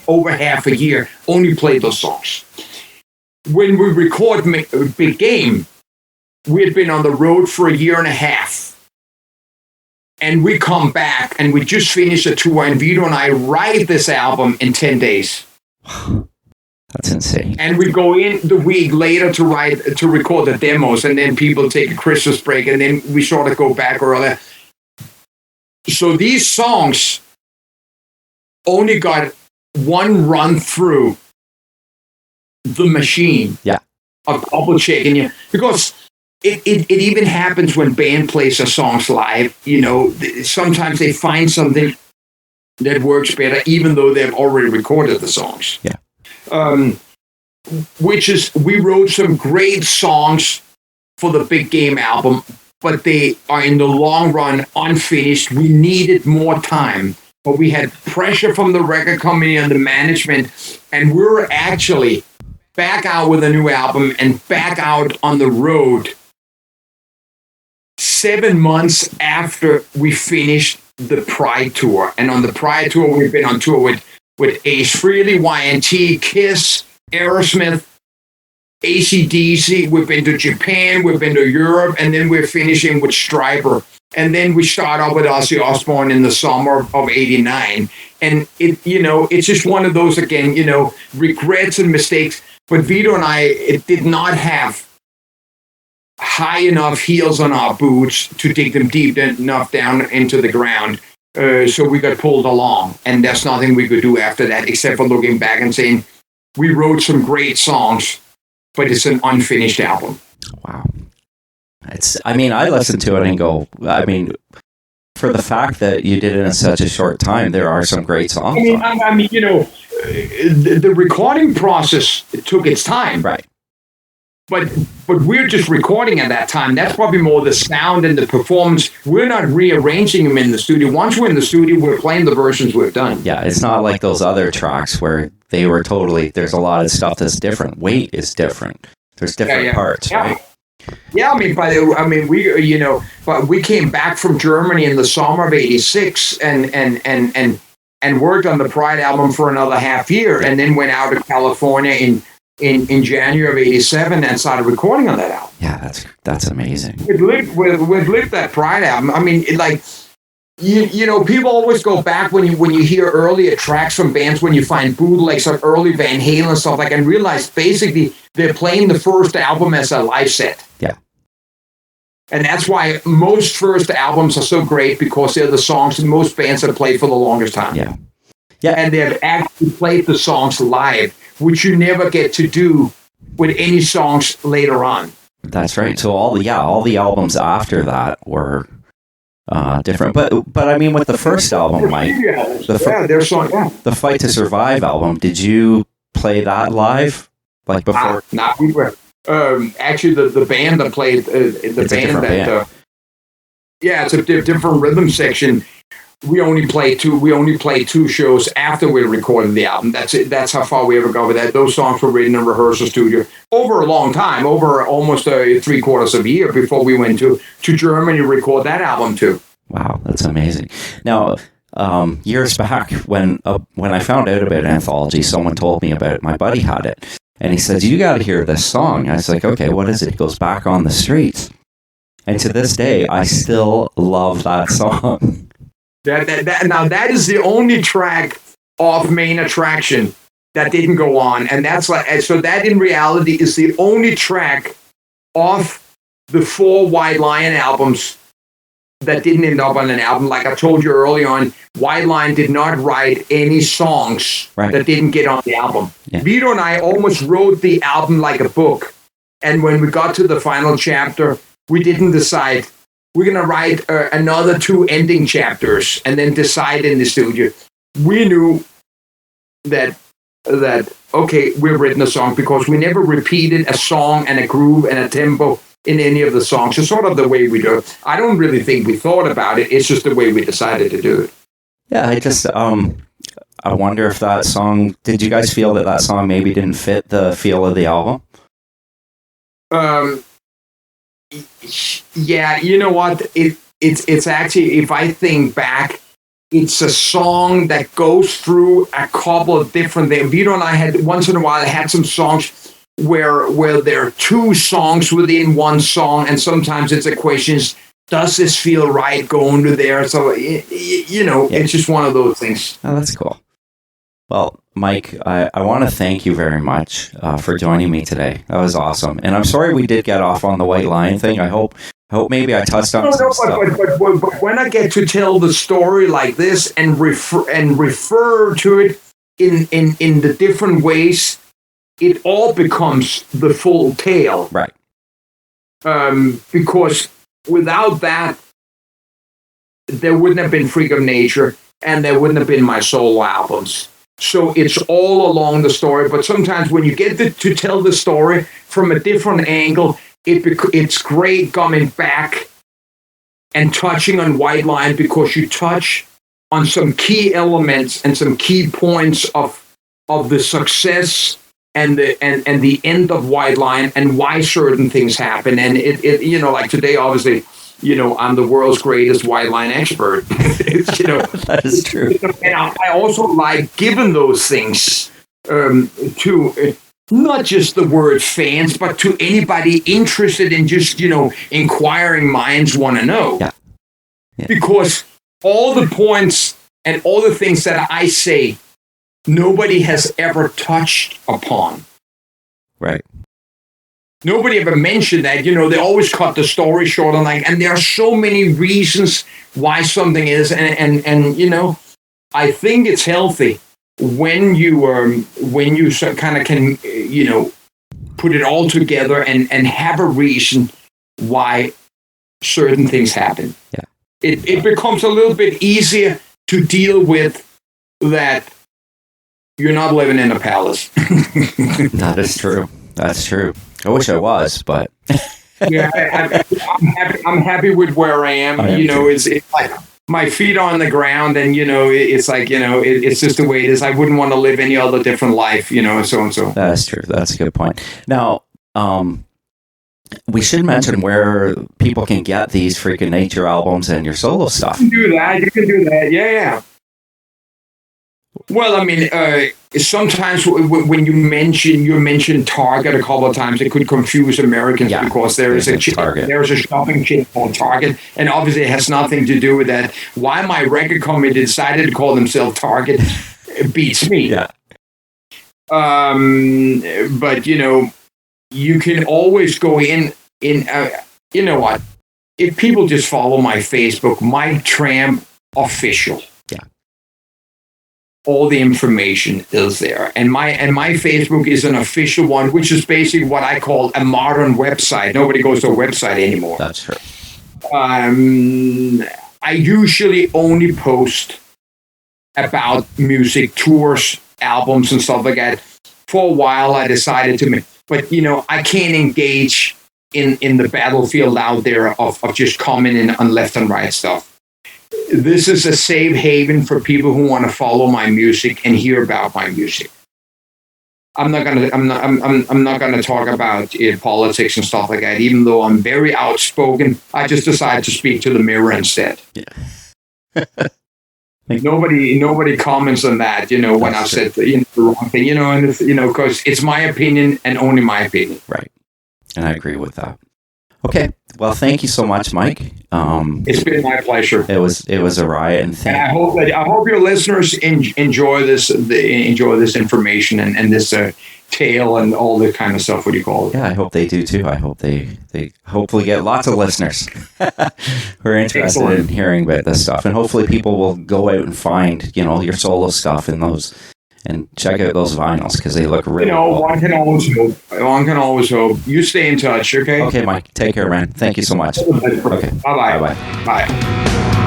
over half a year, only played those songs. When we record Big Game, we had been on the road for a year and a half. And we come back and we just finished a tour, and Vito and I write this album in 10 days. That's insane. And we go in the week later to record the demos, and then people take a Christmas break, and then we sort of go back earlier. So these songs only got one run through the machine of double checking you, because it even happens when band plays their songs live. Sometimes they find something that works better, even though they've already recorded the songs. Yeah. We wrote some great songs for the Big Game album, but they are in the long run unfinished. We needed more time, but we had pressure from the record company and the management, and we were actually back out with a new album and back out on the road 7 months after we finished the Pride tour. And on the Pride tour, we've been on tour with Ace Frehley, Y&T, Kiss, Aerosmith, AC/DC. We've been to Japan, we've been to Europe, and then we're finishing with Stryper. And then we start off with Ozzy Osbourne in the summer of '89. And it's just one of those, again, regrets and mistakes. But Vito and I did not have high enough heels on our boots to dig them deep enough down into the ground. So we got pulled along, and there's nothing we could do after that except for looking back and saying, we wrote some great songs, but it's an unfinished album. Wow. I listened to it and go, for the fact that you did it in such a short time, there are some great songs. The recording process took its time. Right. but we're just recording at that time. That's probably more the sound and the performance. We're not rearranging them in the studio. Once we're in the studio, we're playing the versions we've done. Yeah, it's not like those other tracks where they were totally, there's a lot of stuff that's different. Weight is different. There's different parts, right? Yeah, but we came back from Germany in the summer of '86 and worked on the Pride album for another half year, and then went out to California in January of '87 and started recording on that album. Yeah, that's amazing. We've lived that Pride album. I mean, people always go back when you hear earlier tracks from bands, when you find bootlegs of early Van Halen stuff, and realize basically they're playing the first album as a live set. Yeah. And that's why most first albums are so great, because they're the songs that most bands have played for the longest time. Yeah. Yeah. And they've actually played the songs live, which you never get to do with any songs later on. That's right. So all the albums after that were different. But I mean, with the first album, Mike, the Fight to Survive album, did you play that live? Like before? We were. Actually, the band that played it's a different rhythm section. We only played two shows after we recorded the album. That's it. That's how far we ever got with that. Those songs were written in rehearsal studio over a long time, over almost 3/4 of a year before we went to Germany to record that album too. Wow, that's amazing. Now, years back when I found out about Anthology, someone told me about it. My buddy had it. And he says, you got to hear this song. I was like, okay, what is it? He goes, Back on the Streets. And to this day, I still love that song. Now, that is the only track off Main Attraction that didn't go on. And so that in reality is the only track off the 4 White Lion albums that didn't end up on an album. Like I told you early on, White Lion did not write any songs that didn't get on the album. Yeah. Vito and I almost wrote the album like a book. And when we got to the final chapter, we didn't decide we're going to write another 2 ending chapters and then decide in the studio. We knew that okay, we've written a song, because we never repeated a song and a groove and a tempo in any of the songs. It's sort of the way we do it. I don't really think we thought about it. It's just the way we decided to do it. Yeah, I just, I wonder if that song, did you guys feel that song maybe didn't fit the feel of the album? Yeah, you know what? It's actually, if I think back, it's a song that goes through a couple of different things. Vito and I had, once in a while, had some songs where there are 2 songs within one song, and sometimes it's a question, does this feel right going to there? So, It's just one of those things. Oh, that's cool. Well, Mike, I want to thank you very much for joining me today. That was awesome. And I'm sorry we did get off on the White Lion thing. I hope maybe I touched on some stuff. But when I get to tell the story like this and refer to it in the different ways, it all becomes the full tale. Right. Because without that, there wouldn't have been Freak of Nature, and there wouldn't have been my solo albums. So it's all along the story. But sometimes when you get to tell the story from a different angle, it's great coming back and touching on White Lion, because you touch on some key elements and some key points of the success and the end of White Lion, and why certain things happen. And it like today, obviously, I'm the world's greatest White Lion expert. That is true. And I also like giving those things to not just the word fans, but to anybody interested in just, inquiring minds want to know. Yeah. Because all the points and all the things that I say, nobody has ever touched upon. Right. Nobody ever mentioned that. They always cut the story short and there are so many reasons why something is, and I think it's healthy when you kind of can put it all together and have a reason why certain things happen. Yeah. It becomes a little bit easier to deal with that. You're not living in a palace. That is true. That's true. I wish I was, but Yeah, I'm happy with where I am. It's like my feet are on the ground, and it's like it's just the way it is. I wouldn't want to live any other different life, so and so. That's true. That's a good point. Now, we should mention where people can get these Freakin' Nature albums and your solo stuff. You can do that. Yeah. Well, I mean, sometimes when you mention Target a couple of times, it could confuse Americans because there is a shopping chain called Target, and obviously it has nothing to do with that. Why my record company decided to call themselves Target beats me. Yeah. But you can always go in. You know what? If people just follow my Facebook, Mike Tramp Official. All the information is there, and my Facebook is an official one, which is basically what I call a modern website. Nobody goes to a website anymore. That's true. I usually only post about music, tours, albums, and stuff like that. For a while, I decided but I can't engage in the battlefield out there of just commenting on left and right stuff. This is a safe haven for people who want to follow my music and hear about my music. I'm not gonna talk about politics and stuff like that. Even though I'm very outspoken, I just decided to speak to the mirror instead. Yeah. Nobody comments on that. When I said the wrong thing. And because it's my opinion and only my opinion. Right, and I agree with that. Okay. Well, thank you so much, Mike. It's been my pleasure. It was a riot, and I hope your listeners enjoy this information and this tale and all the kind of stuff. What do you call it? Yeah, I hope they do too. I hope they hopefully get lots of listeners who are interested in hearing about this stuff, and hopefully people will go out and find your solo stuff in those. And check out those vinyls because they look really cool. One can always hope. One can always hope. You stay in touch, okay? Okay, Mike. Take care, man. Thank you so much. Okay. Bye-bye. Bye-bye. Bye.